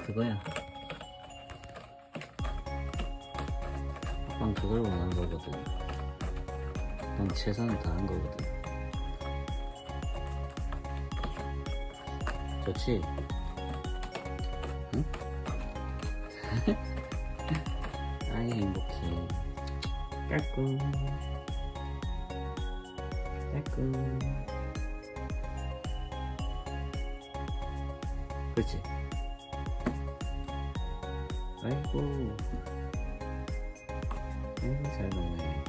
그거야. 아빠는 그걸 원하는 거거든. 넌 최선을 다한 거거든. 좋지? 응? 아이 행복해. 까꿍 까꿍. 그렇지? 아이고 아이고 잘 노네.